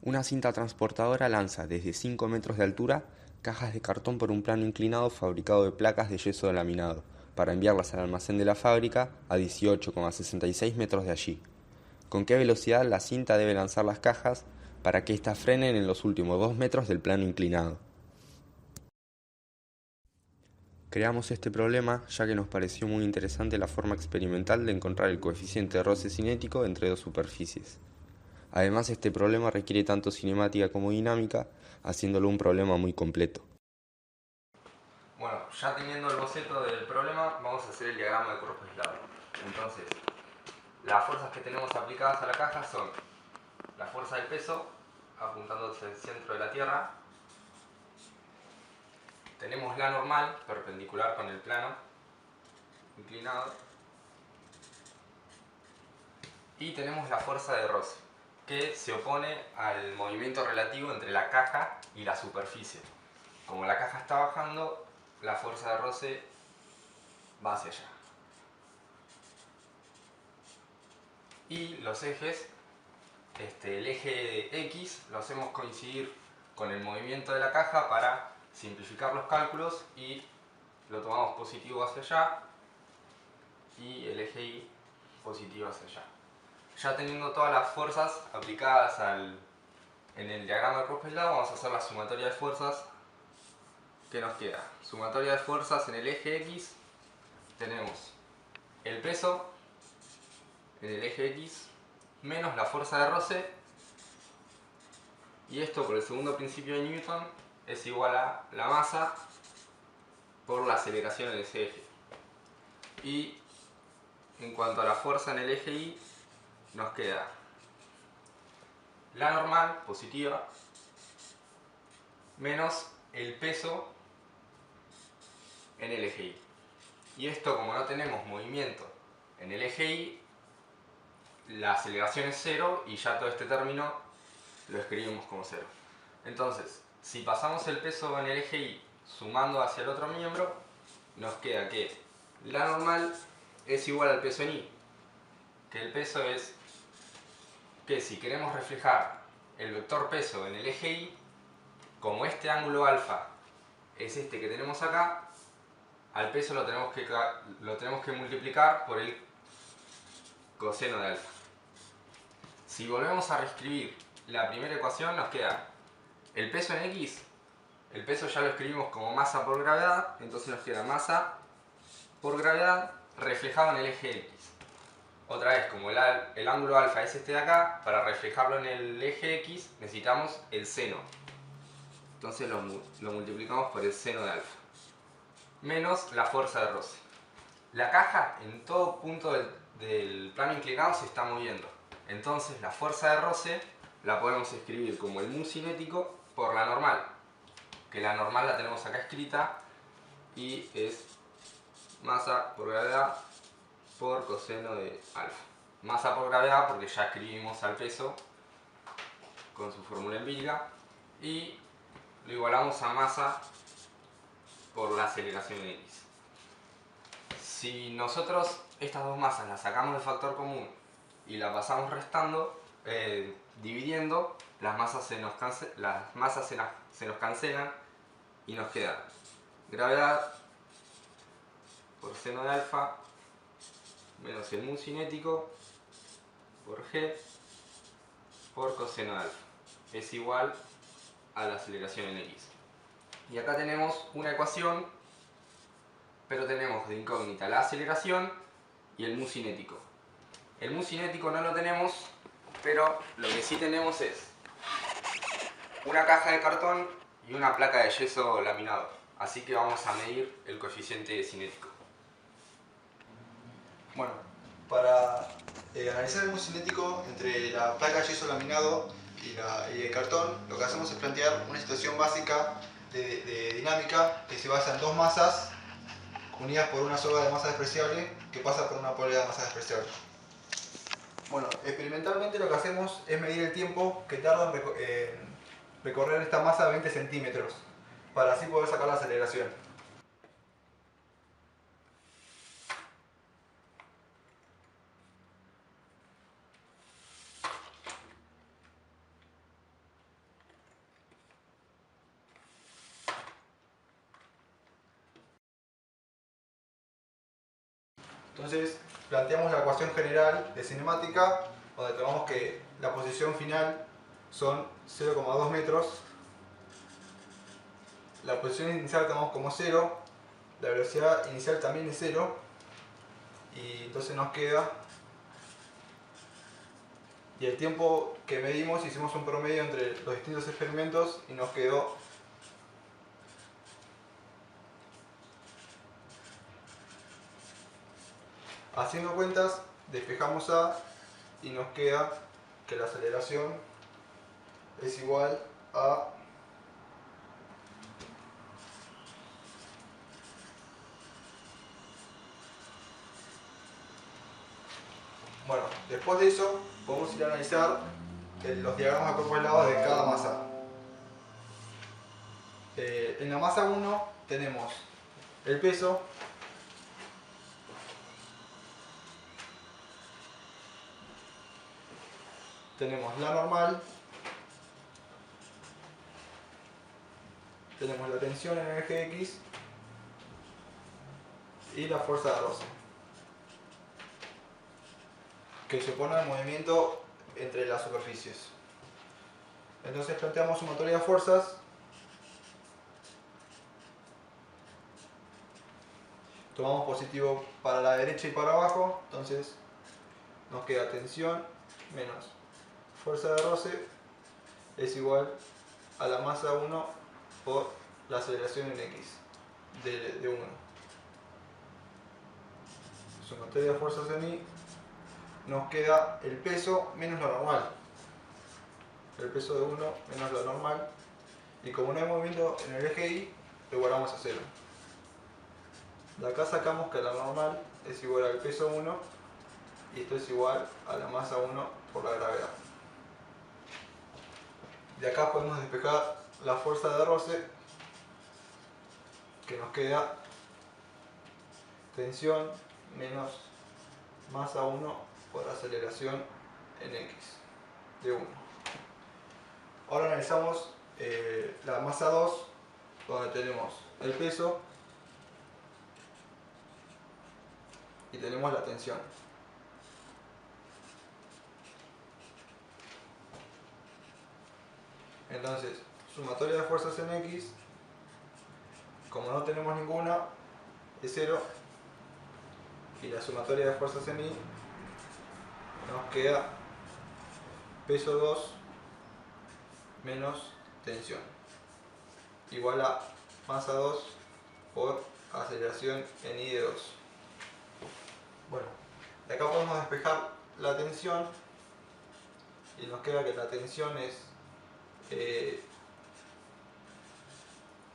Una cinta transportadora lanza desde 5 metros de altura cajas de cartón por un plano inclinado fabricado de placas de yeso laminado, para enviarlas al almacén de la fábrica a 18,66 metros de allí. ¿Con qué velocidad la cinta debe lanzar las cajas para que éstas frenen en los últimos 2 metros del plano inclinado? Creamos este problema ya que nos pareció muy interesante la forma experimental de encontrar el coeficiente de roce cinético entre dos superficies. Además, este problema requiere tanto cinemática como dinámica, haciéndolo un problema muy completo. Bueno, ya teniendo el boceto del problema, vamos a hacer el diagrama de cuerpo aislado. Entonces, las fuerzas que tenemos aplicadas a la caja son la fuerza del peso, apuntando hacia el centro de la Tierra. Tenemos la normal, perpendicular con el plano, inclinado. Y tenemos la fuerza de roce, que se opone al movimiento relativo entre la caja y la superficie. Como la caja está bajando, la fuerza de roce va hacia allá. Y los ejes, el eje X lo hacemos coincidir con el movimiento de la caja para simplificar los cálculos y lo tomamos positivo hacia allá y el eje Y positivo hacia allá. Ya teniendo todas las fuerzas aplicadas en el diagrama de cuerpo aislado, vamos a hacer la sumatoria de fuerzas que nos queda. Sumatoria de fuerzas en el eje X, tenemos el peso en el eje X menos la fuerza de roce, y esto por el segundo principio de Newton es igual a la masa por la aceleración en ese eje. Y en cuanto a la fuerza en el eje Y, nos queda la normal positiva menos el peso en el eje Y. Y esto, como no tenemos movimiento en el eje Y, la aceleración es cero y ya todo este término lo escribimos como cero. Entonces, si pasamos el peso en el eje Y sumando hacia el otro miembro, nos queda que la normal es igual al peso en Y. Que el peso es que si queremos reflejar el vector peso en el eje Y, como este ángulo alfa es este que tenemos acá, al peso lo tenemos que multiplicar por el coseno de alfa. Si volvemos a reescribir la primera ecuación, nos queda el peso en X. El peso ya lo escribimos como masa por gravedad, entonces nos queda masa por gravedad reflejado en el eje X. Otra vez, como el ángulo alfa es este de acá, para reflejarlo en el eje X necesitamos el seno. Entonces lo multiplicamos por el seno de alfa. Menos la fuerza de roce. La caja en todo punto del plano inclinado se está moviendo. Entonces la fuerza de roce la podemos escribir como el mu cinético por la normal. Que la normal la tenemos acá escrita y es masa por gravedad por coseno de alfa. Masa por gravedad porque ya escribimos al peso con su fórmula empírica y lo igualamos a masa por la aceleración en X. Si nosotros estas dos masas las sacamos del factor común y la pasamos restando, dividiendo, las masas se nos cancelan y nos queda gravedad por seno de alfa menos el mu cinético por g por coseno de alfa es igual a la aceleración en X. Y acá tenemos una ecuación, pero tenemos de incógnita la aceleración y el mu cinético. El mu cinético no lo tenemos, pero lo que sí tenemos es una caja de cartón y una placa de yeso laminado. Así que vamos a medir el coeficiente cinético. Bueno, para analizar el mu cinético entre la placa de yeso laminado y el cartón, lo que hacemos es plantear una situación básica de dinámica que se basa en dos masas unidas por una soga de masa despreciable que pasa por una polea de masa despreciable. Bueno, experimentalmente lo que hacemos es medir el tiempo que tarda en recorrer esta masa 20 centímetros para así poder sacar la aceleración. Entonces planteamos la ecuación general de cinemática, donde tomamos que la posición final son 0,2 metros, la posición inicial tomamos como 0, la velocidad inicial también es 0, y entonces nos queda, y el tiempo que medimos hicimos un promedio entre los distintos experimentos y nos quedó haciendo cuentas, despejamos A y nos queda que la aceleración es igual a bueno, después de eso podemos ir a analizar los diagramas a cuerpos lados de cada masa. En la masa 1 tenemos el peso, tenemos la normal, tenemos la tensión en el eje X y la fuerza de roce, que se opone al movimiento entre las superficies. Entonces planteamos sumatoria de fuerzas. Tomamos positivo para la derecha y para abajo, entonces nos queda tensión menos fuerza de roce es igual a la masa 1 por la aceleración en X de 1. Sumatoria de fuerzas en Y, nos queda el peso menos lo normal. El peso de 1 menos lo normal, y como no hay movimiento en el eje Y, lo igualamos a 0. De acá sacamos que la normal es igual al peso 1 y esto es igual a la masa 1 por la gravedad. De acá podemos despejar la fuerza de roce, que nos queda tensión menos masa 1 por aceleración en X de 1. Ahora analizamos la masa 2, donde tenemos el peso y tenemos la tensión. Entonces, sumatoria de fuerzas en X, como no tenemos ninguna, es 0, y la sumatoria de fuerzas en Y nos queda peso 2 menos tensión, igual a masa 2 por aceleración en I de 2. Bueno, de acá podemos despejar la tensión y nos queda que la tensión es,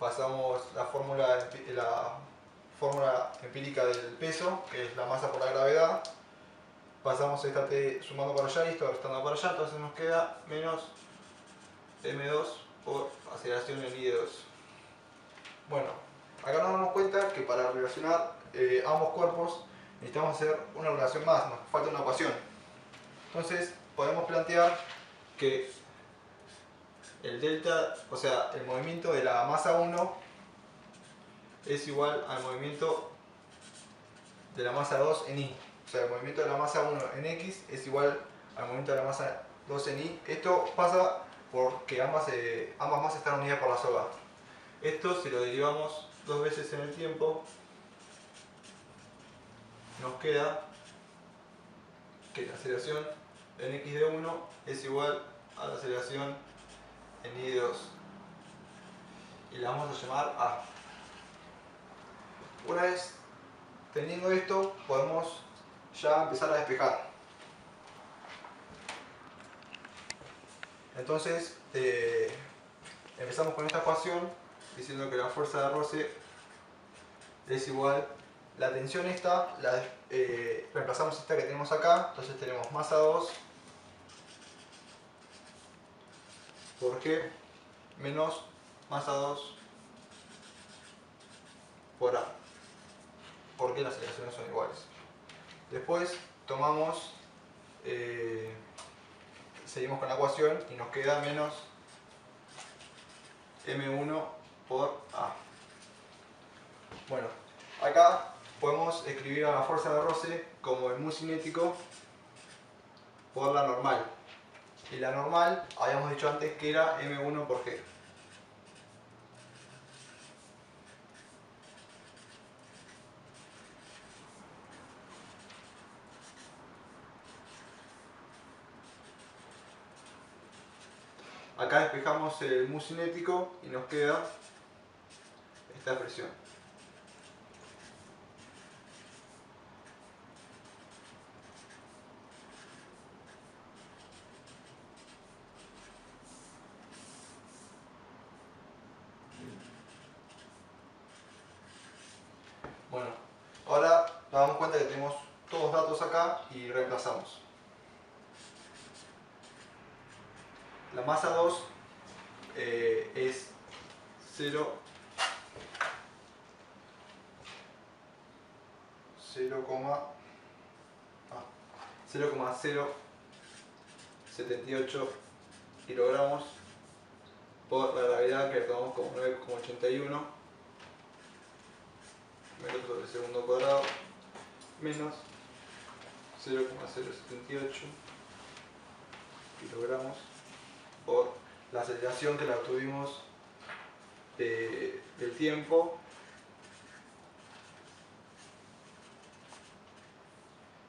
pasamos la fórmula empírica del peso, que es la masa por la gravedad, pasamos esta T sumando para allá y esto restando para allá, entonces nos queda menos M2 por aceleración en I de 2. Bueno, acá nos damos cuenta que para relacionar ambos cuerpos necesitamos hacer una relación más, nos falta una ecuación. Entonces podemos plantear que el delta, o sea, el movimiento de la masa 1 es igual al movimiento de la masa 2 en Y. O sea, el movimiento de la masa 1 en X es igual al movimiento de la masa 2 en Y. Esto pasa porque ambas masas están unidas por la soga. Esto, si lo derivamos dos veces en el tiempo, nos queda que la aceleración en X de 1 es igual a la aceleración en Y de 2. Y la vamos a llamar A. Una vez teniendo esto, podemos ya empezar a despejar. Entonces, empezamos con esta ecuación diciendo que la fuerza de roce es igual, la tensión esta, reemplazamos esta que tenemos acá, entonces tenemos masa 2 por G menos masa 2 por A, porque las aceleraciones son iguales. Después tomamos, seguimos con la ecuación y nos queda menos M1 por A. Bueno, acá podemos escribir a la fuerza de roce como el mu cinético por la normal. Y la normal, habíamos dicho antes que era m1 por g. Acá despejamos el mu cinético y nos queda esta expresión. Bueno, ahora nos damos cuenta que tenemos todos datos acá y reemplazamos. La masa 2 es 0,078 kilogramos por la gravedad que tomamos como 9,81 metros sobre segundo cuadrado menos 0,078 kilogramos por la aceleración que la obtuvimos del tiempo.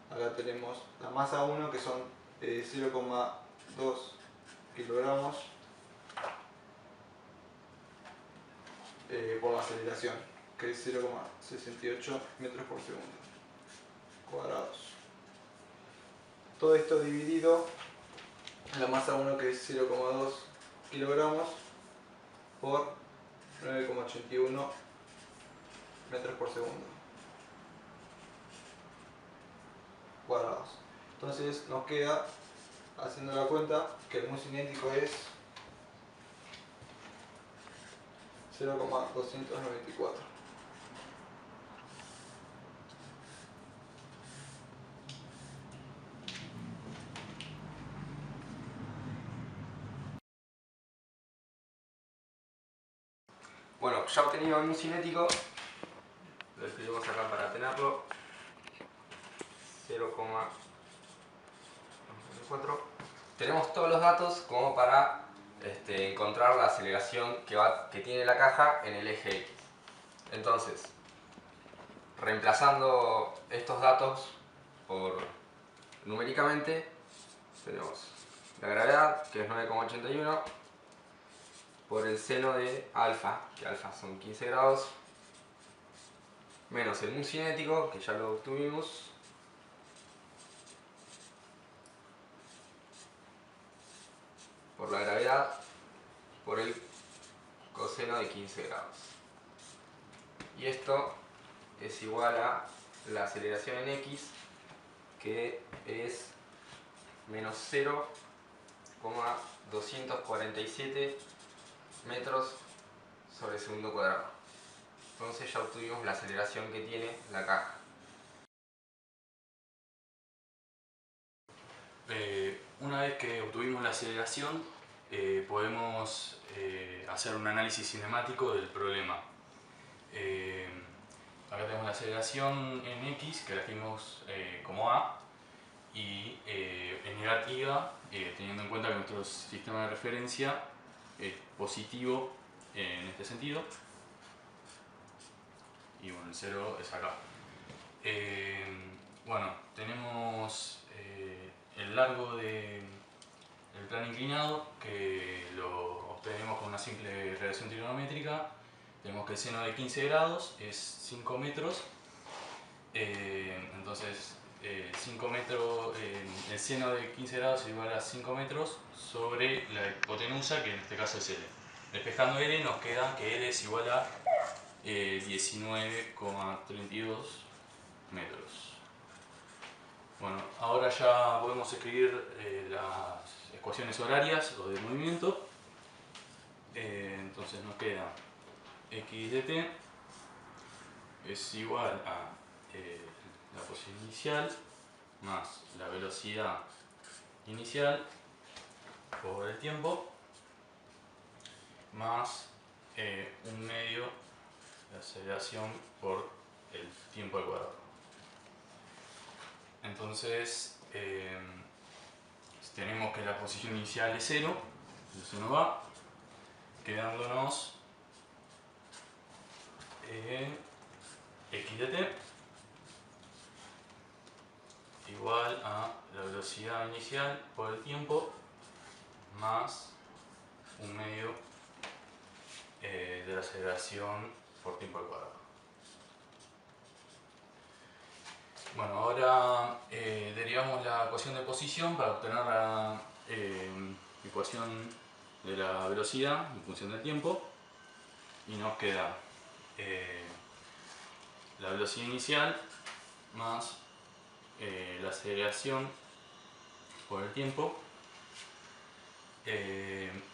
Acá tenemos la masa 1 que son 0,2 kilogramos por la aceleración que es 0,68 metros por segundo cuadrados. Todo esto dividido en la masa 1 que es 0,2 kilogramos por 9,81 metros por segundo cuadrados. Entonces nos queda, haciendo la cuenta, que el mu cinético es 0,294. Bueno, ya obtenido el mu cinético, lo escribimos acá para tenerlo, 0,4. Tenemos todos los datos como para encontrar la aceleración que tiene la caja en el eje X. Entonces, reemplazando estos datos numéricamente, tenemos la gravedad, que es 9,81, por el seno de alfa, que alfa son 15 grados, menos el mu cinético, que ya lo obtuvimos, por la gravedad, por el coseno de 15 grados. Y esto es igual a la aceleración en X, que es menos 0,247 metros sobre segundo cuadrado. Entonces ya obtuvimos la aceleración que tiene la caja. Una vez que obtuvimos la aceleración, podemos hacer un análisis cinemático del problema. Acá tenemos la aceleración en X, que la escribimos como A, y es negativa, teniendo en cuenta que nuestro sistema de referencia es positivo en este sentido, y bueno, el 0 es acá. Bueno, tenemos el largo del plano inclinado, que lo obtenemos con una simple relación trigonométrica. Tenemos que el seno de 15 grados es 5 metros, entonces 5 metros, el seno de 15 grados es igual a 5 metros sobre la hipotenusa, que en este caso es L. Despejando L nos queda que L es igual a 19,32 metros. Bueno, ahora ya podemos escribir las ecuaciones horarias o de movimiento. Entonces nos queda x de t es igual a la posición inicial más la velocidad inicial por el tiempo más un medio de aceleración por el tiempo al cuadrado. Entonces, si tenemos que la posición inicial es 0, eso se nos va, quedándonos x de t igual a la velocidad inicial por el tiempo más un medio de la aceleración por tiempo al cuadrado. Bueno, ahora derivamos la ecuación de posición para obtener la ecuación de la velocidad en función del tiempo, y nos queda la velocidad inicial más la aceleración por el tiempo.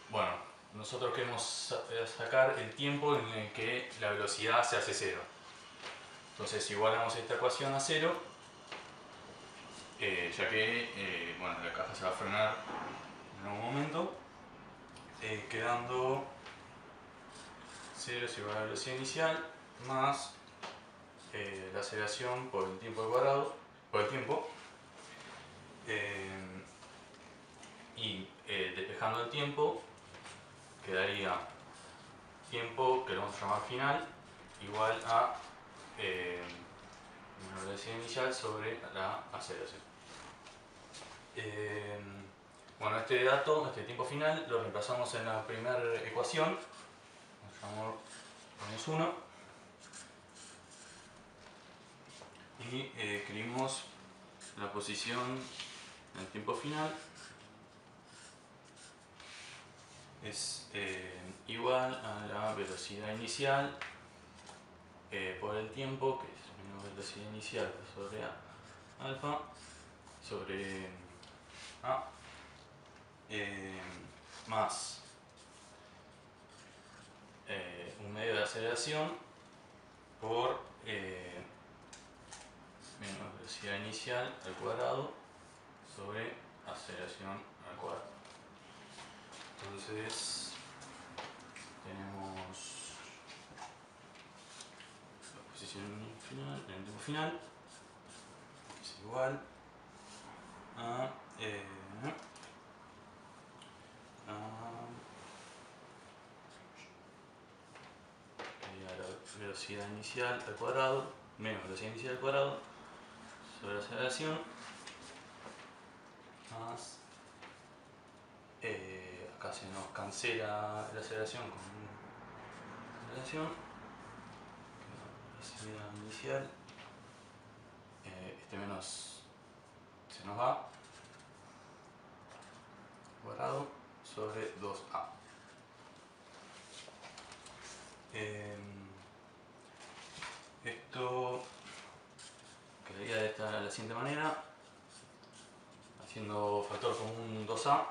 Bueno, nosotros queremos sacar el tiempo en el que la velocidad se hace 0. Entonces igualamos esta ecuación a 0, ya que bueno, la caja se va a frenar en algún momento, quedando 0 es igual a la velocidad inicial más la aceleración por el tiempo al cuadrado, por el tiempo, y despejando el tiempo quedaría tiempo, que lo vamos a llamar final, igual a la velocidad inicial sobre la aceleración. Bueno, este dato, este tiempo final, lo reemplazamos en la primera ecuación, ponemos 1, y escribimos la posición del tiempo final es igual a la velocidad inicial por el tiempo, que es menos velocidad inicial sobre alfa, sobre a, más un medio de aceleración por menos velocidad inicial al cuadrado sobre aceleración al cuadrado. Entonces tenemos la posición final, el tiempo final es igual a la velocidad inicial al cuadrado menos velocidad inicial al cuadrado sobre la aceleración más acá se nos cancela la aceleración con la aceleración, velocidad inicial, este menos se nos va, cuadrado sobre 2a. Esto quedaría de la siguiente manera, haciendo factor común 2a,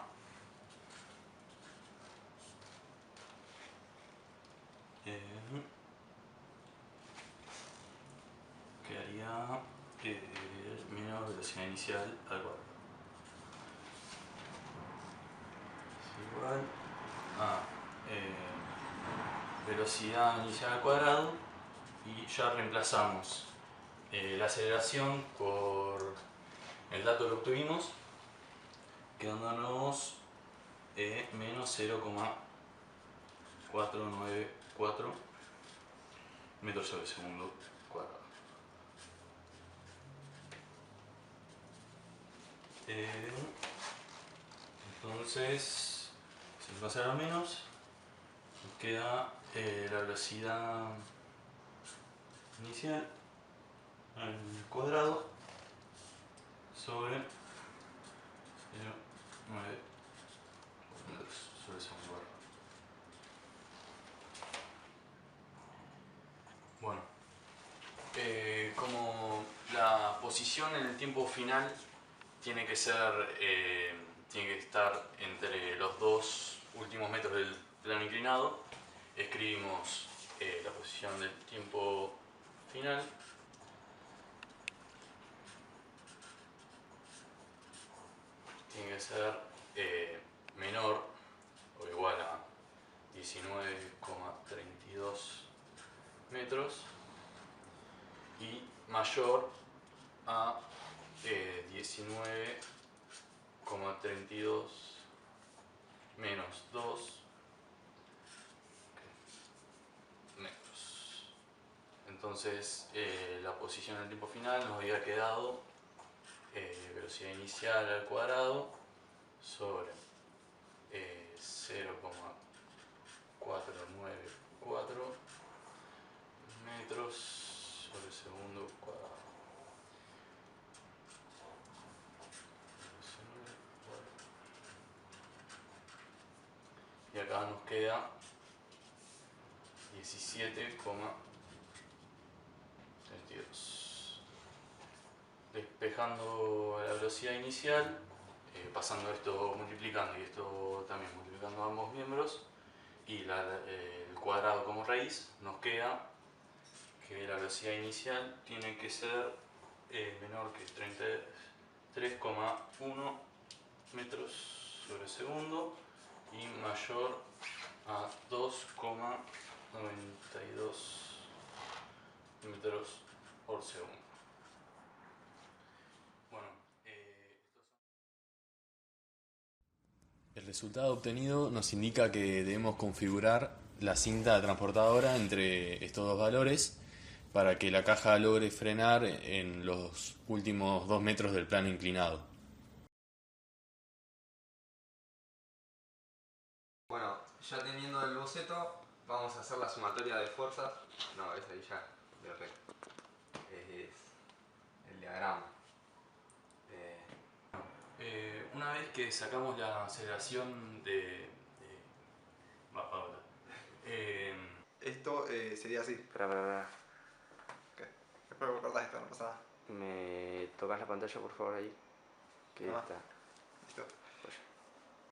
quedaría menos velocidad inicial al cuadrado es igual a velocidad inicial al cuadrado, y ya reemplazamos la aceleración por el dato que obtuvimos, quedándonos menos 0,494 metros sobre segundo cuadrado. Entonces, si pasa a menos, nos queda la velocidad inicial al cuadrado sobre 0,9 metros sobre segundo cuadrado. Bueno, como la posición en el tiempo final tiene que ser, tiene que estar entre los dos últimos metros del plano inclinado, escribimos la posición del tiempo final tiene que ser menor o igual a 19,32 metros, mayor a 19,32 menos 2 metros. Entonces la posición del tiempo final nos había quedado velocidad inicial al cuadrado sobre 0,494 metros sobre segundo cuadrado. Y acá nos queda 17,32. Despejando la velocidad inicial, pasando esto multiplicando y esto también multiplicando ambos miembros, y el cuadrado como raíz, nos queda que la velocidad inicial tiene que ser menor que 33,1 metros sobre segundo y mayor a 2,92 metros por segundo. Bueno, el resultado obtenido nos indica que debemos configurar la cinta transportadora entre estos dos valores para que la caja logre frenar en los últimos 2 metros del plano inclinado. Bueno, ya teniendo el boceto, vamos a hacer la sumatoria de fuerzas. No, es ahí ya, de re. Es el diagrama. Una vez que sacamos la aceleración Va, Paola. Esto sería así. Espera. Okay. Después cortás esto, no pasa nada. ¿Me tocas la pantalla por favor ahí? Que Ah. está.